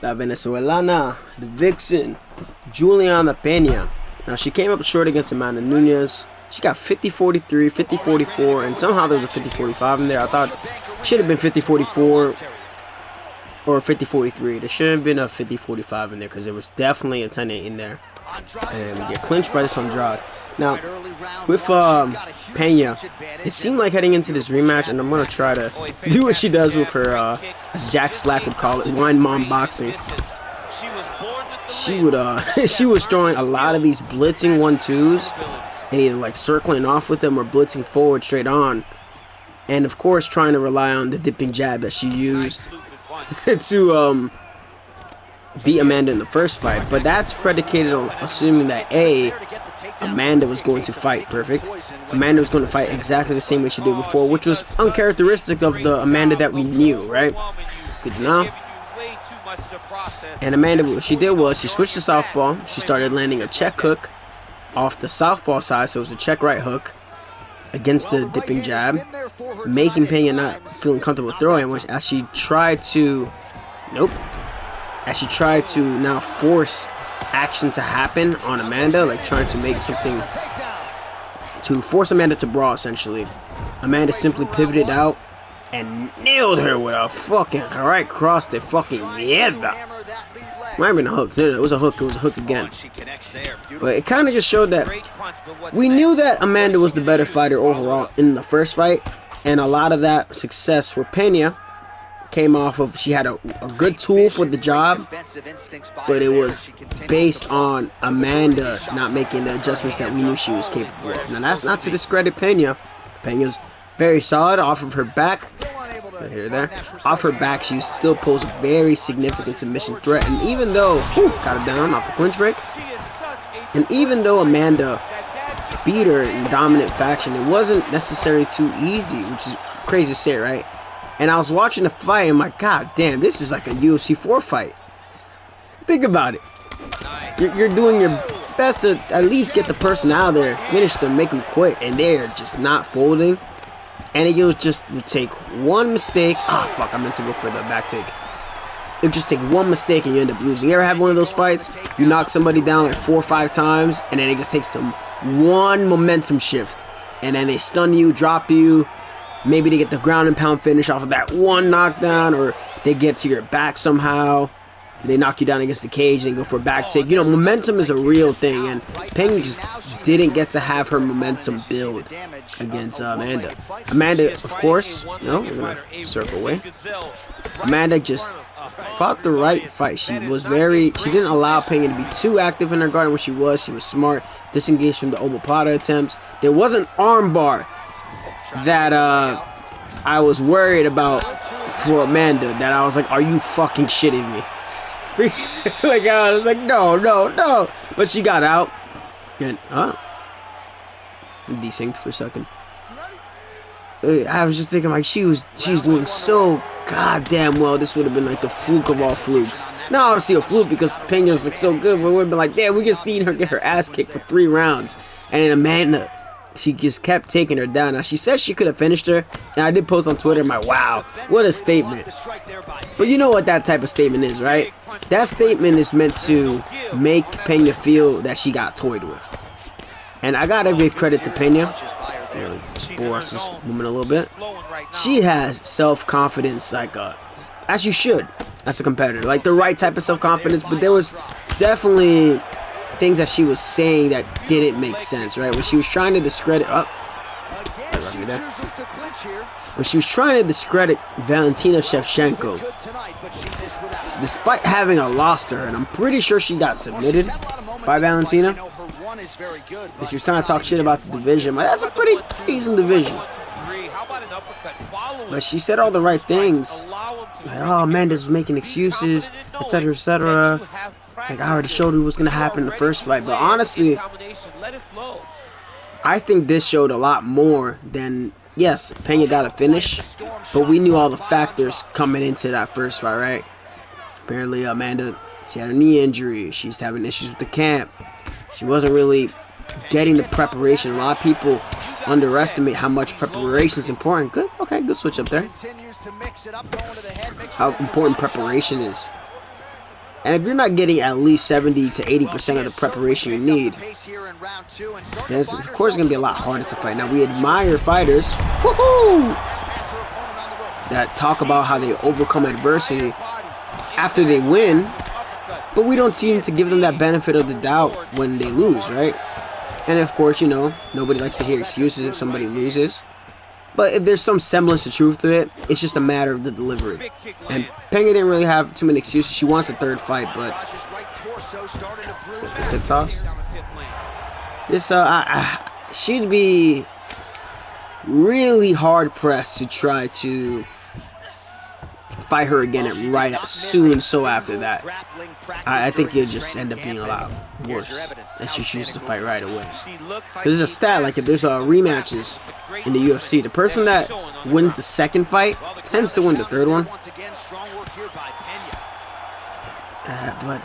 La Venezuelana, the Vixen, Juliana Pena. Now, she came up short against Amanda Nunes. She got 50-43, 50-44, and somehow there was a 50-45 in there. I thought it should have been 50-44 or 50-43. There should have been a 50-45 in there because there was definitely a 10-8 in there. And we get clinched by this Andrade. Now, with Pena, it seemed like heading into this rematch, and I'm going to try to do what she does with her, as Jack Slack would call it, wine mom boxing. She was throwing a lot of these blitzing 1-2s, and either like circling off with them or blitzing forward straight on. And of course, trying to rely on the dipping jab that she used to beat Amanda in the first fight. But that's predicated on assuming that Amanda was going to fight perfect. Amanda was going to fight exactly the same way she did before, which was uncharacteristic of the Amanda that we knew, right? Good to know. And Amanda, what she did was she switched to southpaw. She started landing a check hook off the southpaw side, so it was a check right hook against the dipping jab, making Pena not feeling comfortable throwing, which as she tried to now force action to happen on Amanda, like trying to make something to force Amanda to brawl, essentially. Amanda simply pivoted out and nailed her with a fucking right cross the fucking mierda. Might have been a hook. No, it was a hook. It was a hook again. But it kind of just showed that we knew that Amanda was the better fighter overall in the first fight, and a lot of that success for Pena came off of she had a good tool for the job, but it was based on Amanda not making the adjustments that we knew she was capable of. Now, that's not to discredit Pena. Pena's very solid off of her back. Here, there. Off her back, she still posed a very significant submission threat. And even though, got it down off the clinch break, and even though Amanda beat her in dominant faction, it wasn't necessarily too easy, which is crazy to say, right? And I was watching the fight, and my god damn, this is like a UFC 4 fight. Think about it. You're doing your best to at least get the person out of there, finish them, make them quit, and they're just not folding. And it would just take one mistake. Ah, fuck, I meant to go for the back take. It would just take one mistake and you end up losing. You ever have one of those fights? You knock somebody down like 4 or 5 times, and then it just takes them one momentum shift. And then they stun you, drop you. Maybe they get the ground and pound finish off of that one knockdown, or they get to your back somehow. They knock you down against the cage and go for a back take. You know, momentum is a real thing, and Pena just didn't get to have her momentum build against Amanda. Amanda, of course, no, we're going to circle away. Amanda just fought the right fight. She didn't allow Pena to be too active in her guard when she was. She was smart, disengaged from the omoplata attempts. There was an armbar that I was worried about for Amanda, that I was like, are you fucking shitting me? Like, I was like, no. But she got out. And, desynced for a second. I was just thinking, like, she's doing so goddamn well. This would have been like the fluke of all flukes. Not obviously a fluke because Pena's like so good, but it would have been like, damn, we just seen her get her ass kicked for 3 rounds. And then Amanda, she just kept taking her down. Now, she said she could have finished her, and I did post on Twitter, my wow, what a statement. But you know what that type of statement is, right? That statement is meant to make Pena feel that she got toyed with. And I gotta give credit to Pena. Sports this woman a little bit. She has self-confidence, like as you should, as a competitor. Like the right type of self-confidence, but there was definitely things that she was saying that didn't make sense, right? When she was trying to discredit when she was trying to discredit Valentina Shevchenko, despite having a loss to her, and I'm pretty sure she got submitted by Valentina. And she was trying to talk shit about the division. Like, that's a pretty decent division. But she said all the right things. Like, oh, Amanda's making excuses, etc., etc. Like, I already showed you what's going to happen in the first fight. But honestly, I think this showed a lot more than, yes, Pena got a finish, but we knew all the factors coming into that first fight, right? Apparently, Amanda, she had a knee injury. She's having issues with the camp. She wasn't really getting the preparation. A lot of people underestimate how much preparation is important. Good, okay, good switch up there. How important preparation is. And if you're not getting at least 70 to 80% of the preparation you need, then it's, of course, going to be a lot harder to fight. Now, we admire fighters that talk about how they overcome adversity after they win, but we don't seem to give them that benefit of the doubt when they lose, right? And of course, you know, nobody likes to hear excuses if somebody loses. But if there's some semblance of truth to it, it's just a matter of the delivery. And Pena didn't really have too many excuses. She wants a third fight, but let's get this hip toss. This she'd be really hard pressed to try to fight her again right soon. So after that, I think it'll just end up being a lot worse if she chooses to fight right away. Because there's a stat, like if there's rematches in the UFC, the person that wins the second fight tends to win the third one. But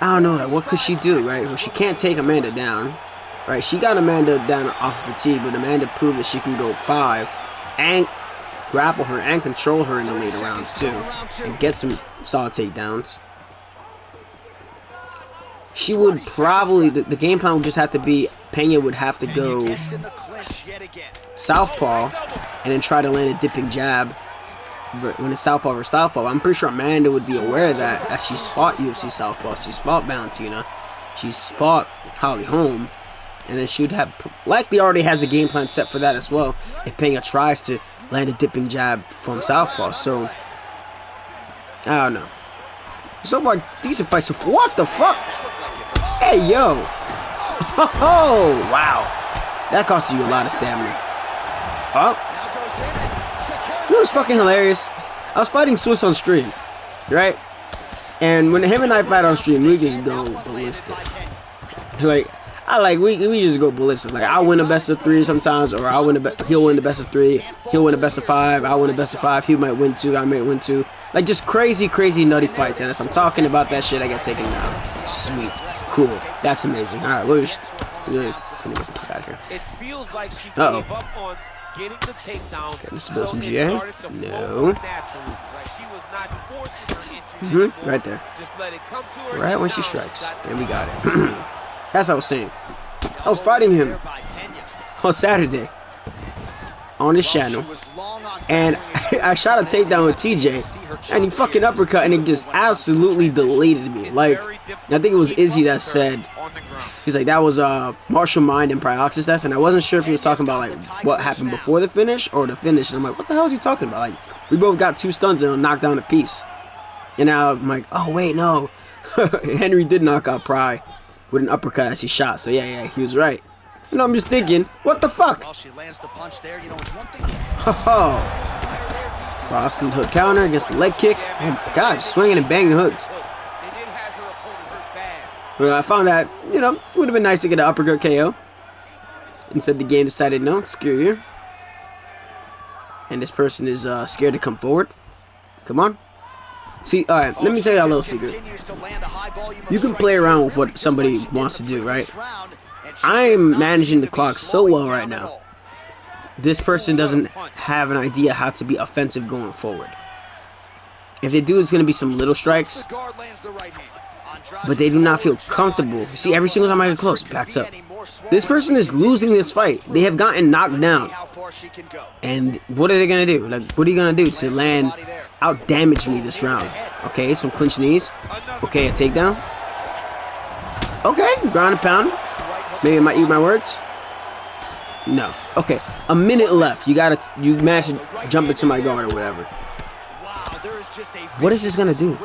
I don't know, like, what could she do, right? Well, she can't take Amanda down, right? She got Amanda down off fatigue, but Amanda proved that she can go 5 and grapple her and control her in the later rounds too, and get some solid takedowns. She would probably, the game plan would just have to be, Pena would have to go southpaw and then try to land a dipping jab when it's southpaw versus southpaw. I'm pretty sure Amanda would be aware of that, as she's fought UFC southpaw, she's fought Valentina, she's fought Holly Holm, and then she would have likely already has a game plan set for that as well if Pena tries to land a dipping jab from southpaw. So I don't know. So far, decent fights. So what the fuck? Hey yo! Oh wow! That cost you a lot of stamina. Oh, you know what's fucking hilarious? I was fighting Swiss on stream, right? And when him and I fight on stream, we just go ballistic. Like, we just go ballistic. Like, I win a best of 3 sometimes, or he'll win the best of 3, he'll win a best of 5, I'll win a best of 5, he might win 2, I might win 2. Like, just crazy, nutty fights. And as I'm talking about that shit, I get taken down. Sweet. Cool. That's amazing. Alright, we're just gonna get the fuck out of here. It feels like she gave up on getting the takedown. Okay, this is build some GA. No. Right there. Right when she strikes. And we got it. As I was saying, I was fighting him on Saturday on his channel, and I shot a takedown with TJ, and he fucking uppercut, and he just absolutely deleted me. Like, I think it was Izzy that said, he's like, that was Martial Mind and Prioxis test, and I wasn't sure if he was talking about like what happened before the finish or the finish, and I'm like, what the hell is he talking about? Like, we both got 2 stuns and knocked down a piece, and now I'm like, oh wait, no, Henry did knock out Pry with an uppercut as he shot. So yeah, he was right. And I'm just thinking, what the fuck? Cross lead hook counter against the leg kick. Oh my god, swinging and banging hooks. But I found that, you know, it would have been nice to get an uppercut KO. Instead, the game decided, no, screw you. And this person is scared to come forward. Come on. See, alright, let me tell you a little secret. You can play around with what somebody wants to do, right? I'm managing the clock so well right now. This person doesn't have an idea how to be offensive going forward. If they do, it's going to be some little strikes, but they do not feel comfortable. See, every single time I get close, backs up. This person is losing this fight. They have gotten knocked down. And what are they going to do? Like, what are you going to do to land, out damage me this round? Okay, some clinch knees. Okay, a takedown. Okay, ground and pound. Maybe I might eat my words. No. Okay, a minute left. You managed to jump into my guard or whatever. What is this going to do?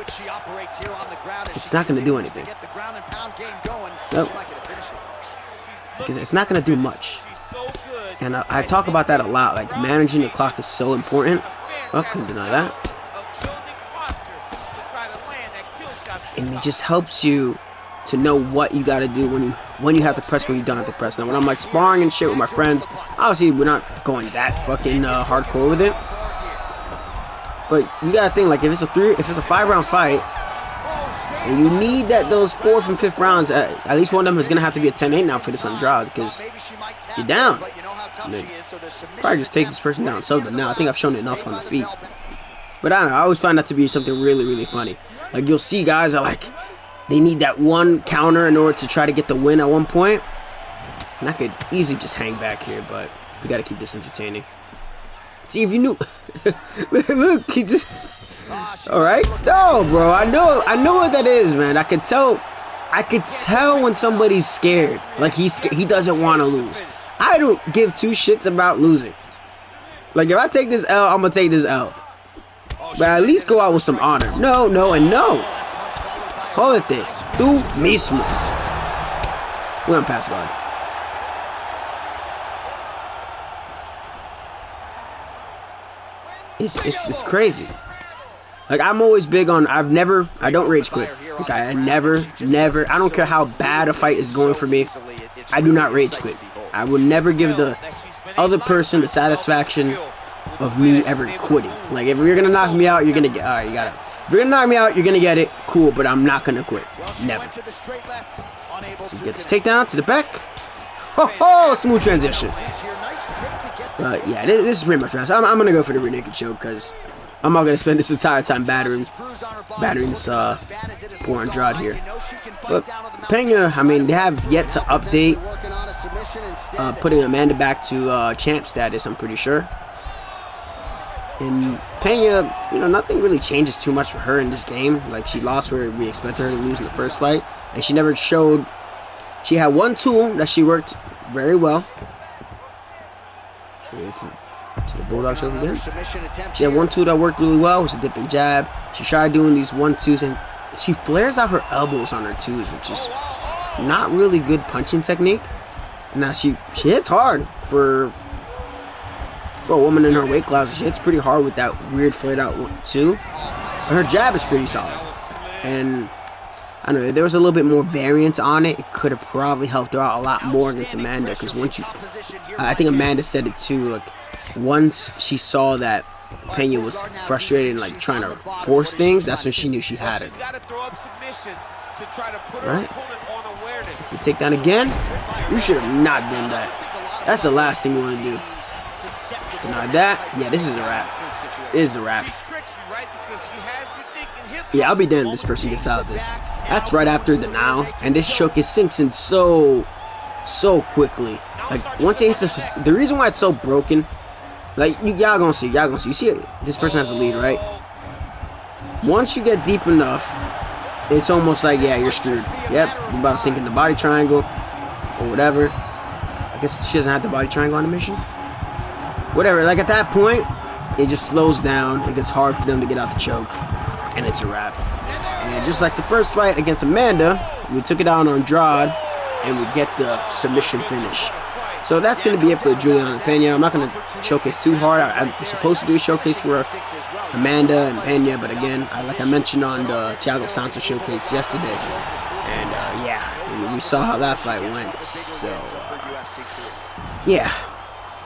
It's not going to do anything. Nope. Because it's not going to do much. And I talk about that a lot. Like, managing the clock is so important. Well, couldn't deny that. And it just helps you to know what you got to do when you have to press, when you don't have to press. Now, when I'm like sparring and shit with my friends, obviously we're not going that fucking hardcore with it. But you gotta think, like, if it's a 5-round fight, and you need those 4th and 5th rounds, at least one of them is gonna have to be a 10-8 now for this Andrade, because you're down. Probably just take this person down. So, but now I think I've shown enough on the feet. But I don't know. I always find that to be something really, really funny. Like, you'll see guys are like, they need that one counter in order to try to get the win at one point. And I could easily just hang back here, but we got to keep this entertaining. See if you knew. Look, he just... Alright? No, bro. I know what that is, man. I could tell when somebody's scared. Like, he doesn't want to lose. I don't give two shits about losing. Like, if I take this L, I'm going to take this L. But at least go out with some honor. No, no, and no. Hold it there. Tú mismo. We're on pass guard. It's crazy. Like, I'm always big on, I don't rage quit. Okay, I never, I don't care how bad a fight is going for me, I do not rage quit. I will never give the other person the satisfaction of me ever quitting. Like, if you're gonna knock me out, you're gonna get, alright, you got it. If you're gonna knock me out, you're gonna get it, cool, but I'm not gonna quit. Never. So get this takedown to the back. Ho ho! Smooth transition. Yeah, this is pretty much right. So I'm gonna go for the rear naked choke because I'm not gonna spend this entire time battering this poor Andrade here. But Pena, I mean, they have yet to update putting Amanda back to champ status, I'm pretty sure. And Pena, you know, nothing really changes too much for her in this game. Like, she lost where we expected her to lose in the first fight, and she never showed. She had one tool that she worked very well. To the bulldog choke again. She had one tool that worked really well. It was a dipping jab. She tried doing these 1-2s, and she flares out her elbows on her 2s, which is not really good punching technique. Now she hits hard for a woman in her weight class. She hits pretty hard with that weird flared out 1-2. But her jab is pretty solid. And I don't know, if there was a little bit more variance on it, it could have probably helped her out a lot more against Amanda. Because once you, I think Amanda said it too, like, once she saw that Pena was frustrated and like trying to force things, that's when she knew she had it. Right? If you take that again, you should have not done that. That's the last thing you want to do. Deny that. Yeah, this is a wrap. This is a wrap. Yeah, I'll be damned if this person gets out of this. That's right after the now, and this choke it sinks in so quickly. Like, once it hits the reason why it's so broken, like, y'all gonna see. You see, this person has a lead, right? Once you get deep enough, it's almost like, yeah, you're screwed. Yep, you're about to sink in the body triangle or whatever. I guess she doesn't have the body triangle animation. Whatever. Like, at that point, it just slows down. It gets hard for them to get out the choke, and it's a wrap. And just like the first fight against Amanda, we took it out on Andrade, and we get the submission finish. So that's going to be it for Juliana Pena. I'm not going to showcase too hard. I'm supposed to do a showcase for Amanda and Pena, but again, like I mentioned on the Thiago Santos showcase yesterday, and yeah, we saw how that fight went. So yeah,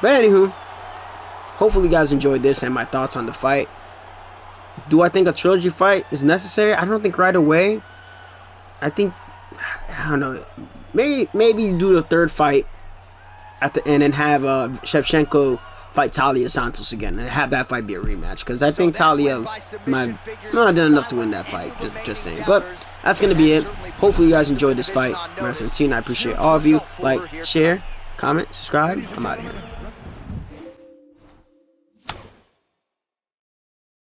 but anywho, hopefully you guys enjoyed this and my thoughts on the fight. Do I think a trilogy fight is necessary? I don't think right away. I think, I don't know, maybe you do the third fight at the end and have Shevchenko fight Talia Santos again and have that fight be a rematch, because I think Talia might not done enough to win that fight, just saying. But that's going to be it. Hopefully you guys enjoyed this fight. I appreciate all of you. Like, share, comment, subscribe. I'm out of here.